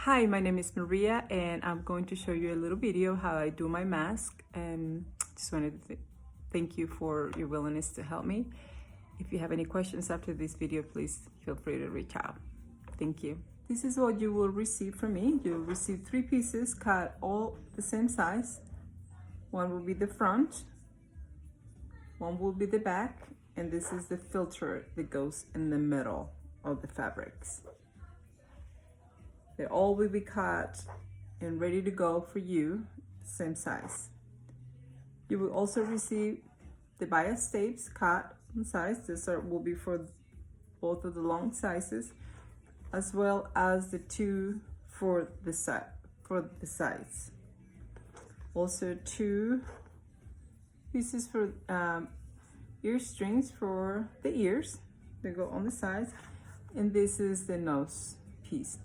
Hi, my name is Maria and I'm going to show you a little video how I do my mask, and just wanted to thank you for your willingness to help me. If you have any questions after this video, please feel free to reach out. Thank you. This is what you will receive from me. You'll receive 3 pieces cut all the same size. One will be the front, one will be the back, and this is the filter that goes in the middle of the fabrics. They all will be cut and ready to go for you, same size. You will also receive the bias tapes cut in size. This will be for both of the long sizes, as well as the 2 for the sides. Also 2 pieces for ear strings for the ears. They go on the sides, and this is the nose piece.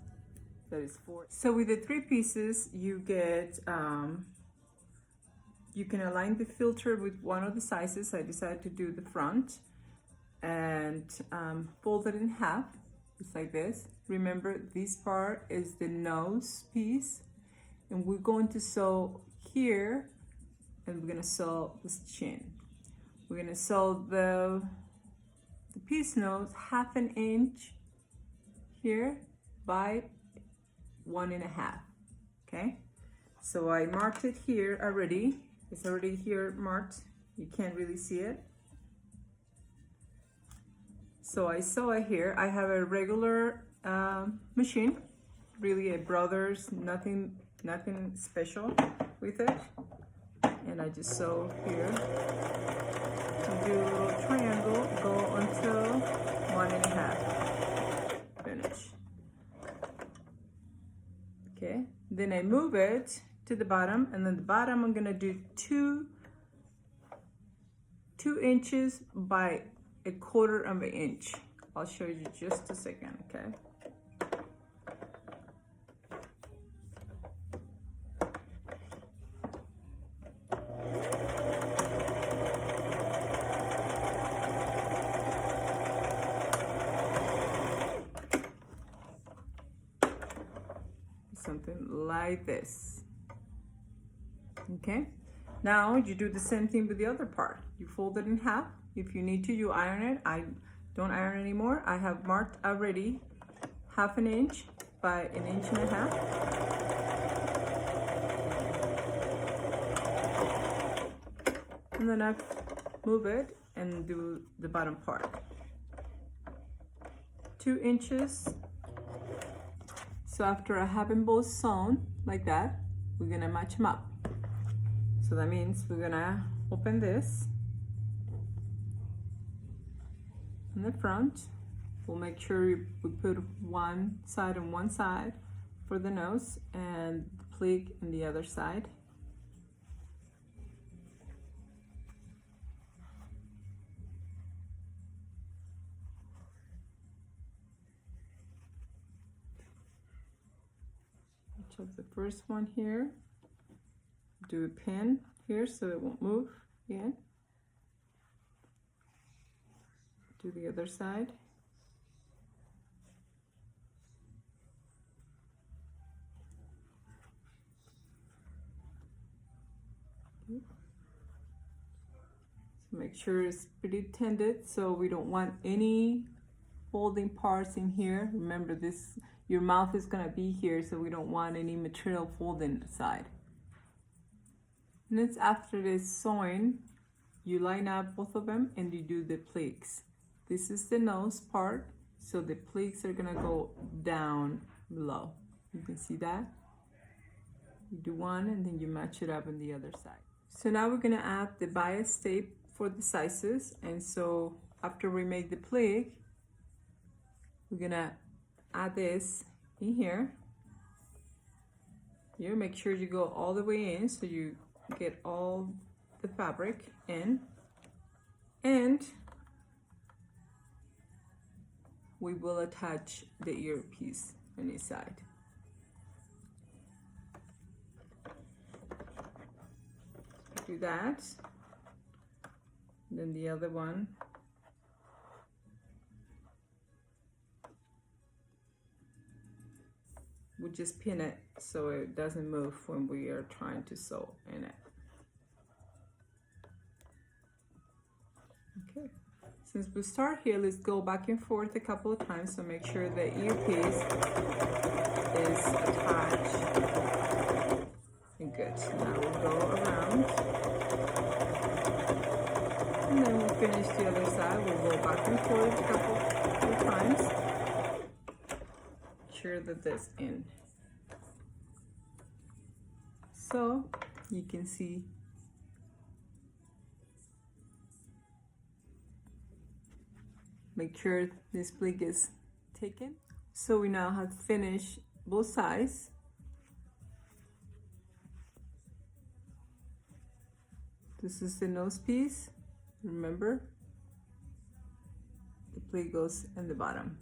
That is 4. So with the 3 pieces, you get you can align the filter with one of the sizes. I decided to do the front and fold it in half, just like this. Remember, this part is the nose piece, and we're going to sew here, and we're gonna sew this chin. We're gonna sew the piece nose 1/2 inch here by 1.5. Okay, so I marked it here already. It's already here marked. You can't really see it. So I sew it here. I have a regular machine, really a Brothers, nothing special with it. And I just sew here. Do a little triangle, go until 1.5. Finish. Okay, then I move it to the bottom, and then the bottom I'm gonna do 2 inches by 1/4 inch. I'll show you just a second, okay? Something like this. Okay, now you do the same thing with the other part. You fold it in half. If you need to, you iron it. I don't iron anymore. I have marked already 1/2 inch by 1.5 inches. And then I move it and do the bottom part. 2 inches. So after I have them both sewn like that, we're gonna match them up. So that means we're gonna open this in the front. We'll make sure we put one side on one side for the nose and the pleat on the other side. Of the first one here, do a pin here so it won't move again. Do the other side. So make sure it's pretty tended, so we don't want any folding parts in here. Remember, this, your mouth is gonna be here, so we don't want any material folding aside. And it's after this sewing, you line up both of them and you do the pleats. This is the nose part, so the pleats are gonna go down below. You can see that. You do one and then you match it up on the other side. So now we're gonna add the bias tape for the sizes, and so after we make the pleat, we're gonna add this in here. You make sure you go all the way in so you get all the fabric in, and we will attach the earpiece on each side. Do that, and then the other one. we just pin it so it doesn't move when we are trying to sew in it. Okay, since we start here, let's go back and forth a couple of times, so make sure the earpiece is attached. And good. Now we'll go around, and then we'll finish the other side. We'll go back and forth a couple of times. Make sure that that's in. So you can see make sure this pleat is taken. So we now have finished both sides. This is the nose piece. Remember, the pleat goes in the bottom.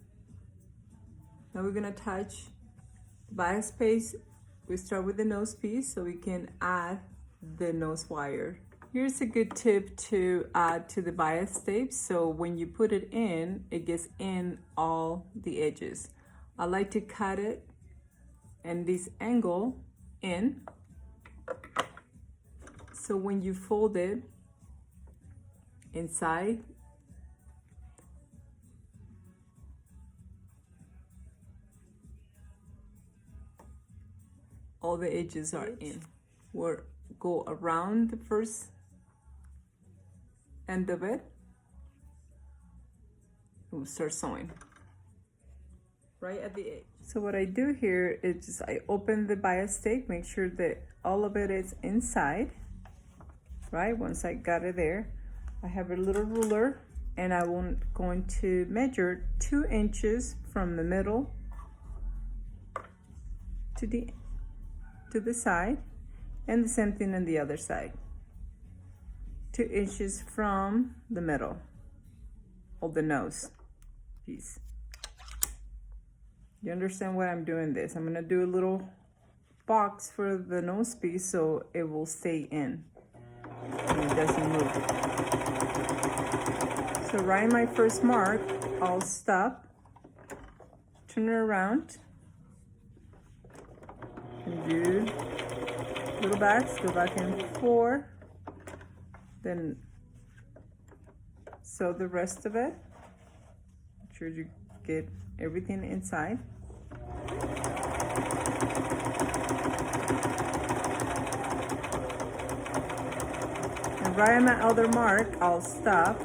Now we're gonna attach the bias space. We start with the nose piece so we can add the nose wire. Here's a good tip to add to the bias tape. So when you put it in, it gets in all the edges. I like to cut it and this angle in. So when you fold it inside, all the edges are in. We'll go around the first end of it. We'll start sewing right at the edge. So what I do here is just I open the bias tape, make sure that all of it is inside. Right, once I got it there, I have a little ruler and I'm going to measure 2 inches from the middle to the side, and the same thing on the other side. 2 inches from the middle of the nose piece. You understand why I'm doing this? I'm gonna do a little box for the nose piece so it will stay in. And it doesn't move. So right in my first mark, I'll stop, turn it around, and do little backs, go back and forth, then sew the rest of it. Make sure you get everything inside. Right on my other mark, I'll stop,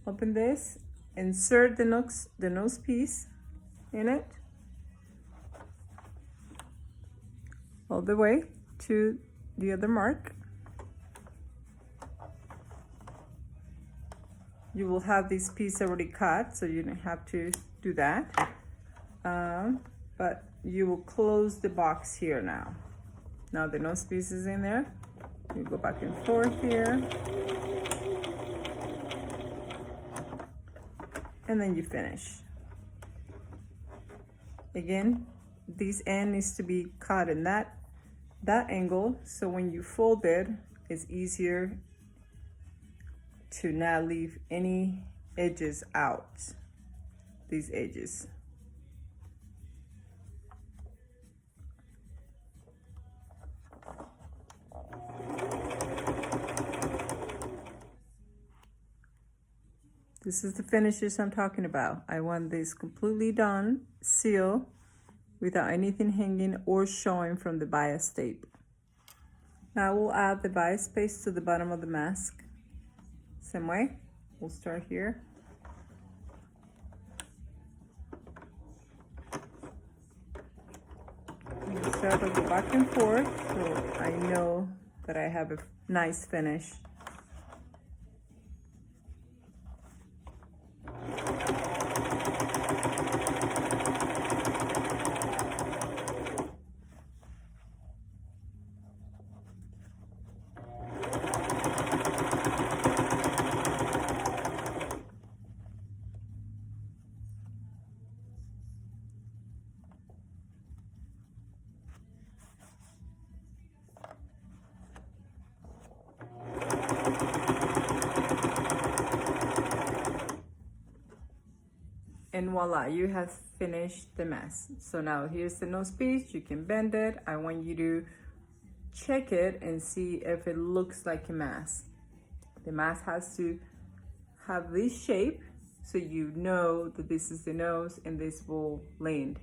open this, insert the nose piece in it, all the way to the other mark. You will have this piece already cut, so you don't have to do that. But you will close the box here now. Now the nose piece is in there. You go back and forth here, and then you finish. Again, this end needs to be cut in that angle, so when you fold it, it's easier to not leave any edges out, these edges. This is the finishes I'm talking about. I want this completely done, sealed, without anything hanging or showing from the bias tape. Now we'll add the bias space to the bottom of the mask. Same way, we'll start here. Start to go back and forth so I know that I have a nice finish. and voila, you have finished the mask. So now here's the nose piece. You can bend it. I want you to check it and see if it looks like a mask. The mask has to have this shape so you know that this is the nose and this will land.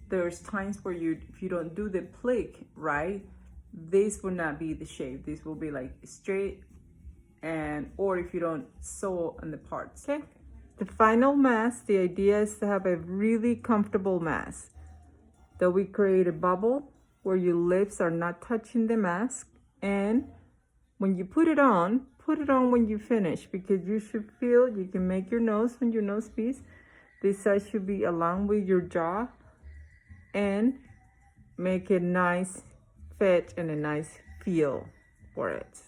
There's times where if you don't do the plick right, this will not be the shape. This will be like straight, or if you don't sew on the parts. Okay. The final mask, the idea is to have a really comfortable mask. That we create a bubble where your lips are not touching the mask, and when you put it on when you finish, because you should feel, you can make your nose on your nose piece. This side should be along with your jaw and make a nice fit and a nice feel for it.